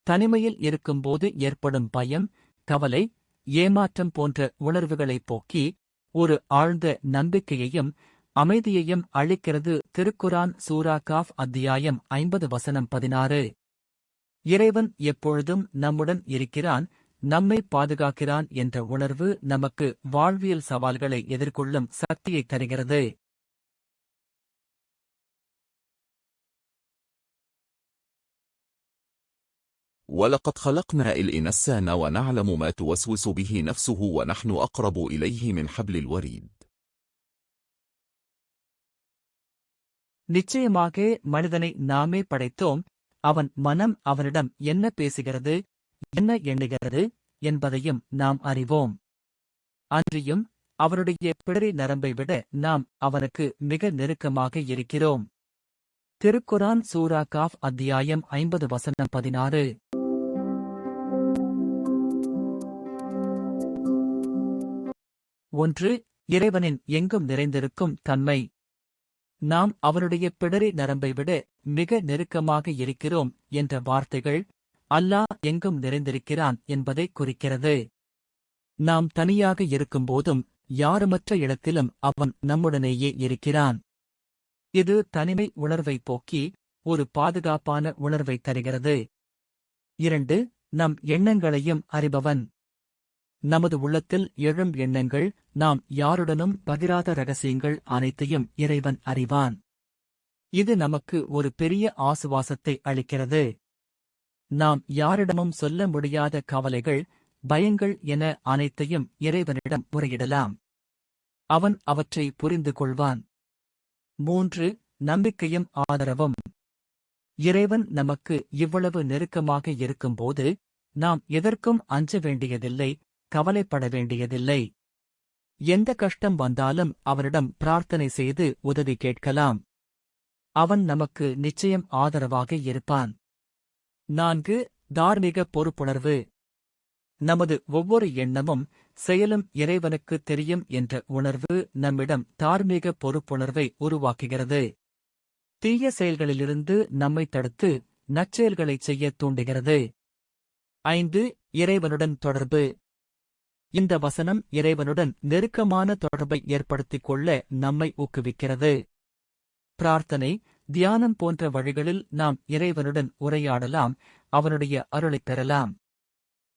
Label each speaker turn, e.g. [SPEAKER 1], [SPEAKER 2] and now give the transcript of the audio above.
[SPEAKER 1] தனிமையில் இருக்கும்போது ஏற்படும் பயம், கவலை, ஏமாற்றம் போன்ற உணர்வுகளைப் போக்கி, ஒரு ஆழ்ந்த நம்பிக்கையையும் அமைதியையும் அளிக்கிறது. திருக்குரான் சூரா காஃப் அத்தியாயம் 50 வசனம் 16. இறைவன் எப்பொழுதும் நம்முடன் இருக்கிறான், நம்மை பாதுகாக்கிறான் என்ற உணர்வு நமக்கு வாழ்வியல் சவால்களை எதிர்கொள்ளும் சக்தியைத் தருகிறது.
[SPEAKER 2] وَلَقَدْ خَلَقْنَا الْإِنسَانَ وَنَعْلَمُ مَا تُوَسْوِسُ بِهِ نَفْسُهُ وَنَحْنُ أَقْرَبُ إِلَيْهِ مِنْ حَبْلِ الْوَرِيدِ.
[SPEAKER 1] நிச்சயமாக மனிதனை நாமே படைத்தோம், அவன் மனம் அவனிடம் என்ன பேசுகிறது, என்ன எண்ணுகிறது என்பதையும் நாம் அறிவோம். அன்றியும் அவனுடைய பிடரி நரம்பை விட நாம் அவனுக்கு மிக நெருக்கமாக இருக்கிறோம். திருக்குரான் சூரா காஃப் அத்தியாயம் 50 வசனம் 16. 1. இறைவனின் எங்கும் நிறைந்திருக்கும் தன்மை. நாம் அவனுடைய பிடரி நரம்பை விட மிக நெருக்கமாக இருக்கிறோம் என்ற வார்த்தைகள் அல்லாஹ் எங்கும் நிறைந்திருக்கிறான் என்பதை குறிக்கிறது. நாம் தனியாக இருக்கும்போதும் யாருமற்ற இடத்திலும் அவன் நம்முடனேயே இருக்கிறான். இது தனிமை உணர்வை போக்கி ஒரு பாதுகாப்பான உணர்வை தருகிறது. 2. நம் எண்ணங்களையும் அறிபவன். நமது உள்ளத்தில் எழும் எண்ணங்கள், நாம் யாருடனும் பகிராத ரகசியங்கள் அனைத்தையும் இறைவன் அறிவான். இது நமக்கு ஒரு பெரிய ஆசுவாசத்தை அளிக்கிறது. நாம் யாரிடமும் சொல்ல முடியாத கவலைகள், பயங்கள் என அனைத்தையும் இறைவனிடம் முறையிடலாம். அவன் அவற்றை புரிந்து கொள்வான். 3. நம்பிக்கையும் ஆதரவும். இறைவன் நமக்கு இவ்வளவு நெருக்கமாக இருக்கும்போது நாம் எதற்கும் அஞ்ச வேண்டியதில்லை, கவலைப்பட வேண்டியதில்லை. எந்த கஷ்டம் வந்தாலும் அவனிடம் பிரார்த்தனை செய்து உதவி கேட்கலாம். அவன் நமக்கு நிச்சயம் ஆதரவாக இருப்பான். 4. தார்மீக பொறுப்புணர்வு. நமது ஒவ்வொரு எண்ணமும் செயலும் இறைவனுக்கு தெரியும் என்ற உணர்வு நம்மிடம் தார்மீக பொறுப்புணர்வை உருவாக்குகிறது. தீய செயல்களிலிருந்து நம்மை தடுத்து நற்செயல்களைச் செய்ய தூண்டுகிறது. 5. இறைவனுடன் தொடர்பு. இந்த வசனம் இறைவனுடன் நெருக்கமான தொடர்பை ஏற்படுத்திக் கொள்ள நம்மை ஊக்குவிக்கிறது. பிரார்த்தனை, தியானம் போன்ற வழிகளில் நாம் இறைவனுடன் உரையாடலாம், அவனுடைய அருளைப் பெறலாம்.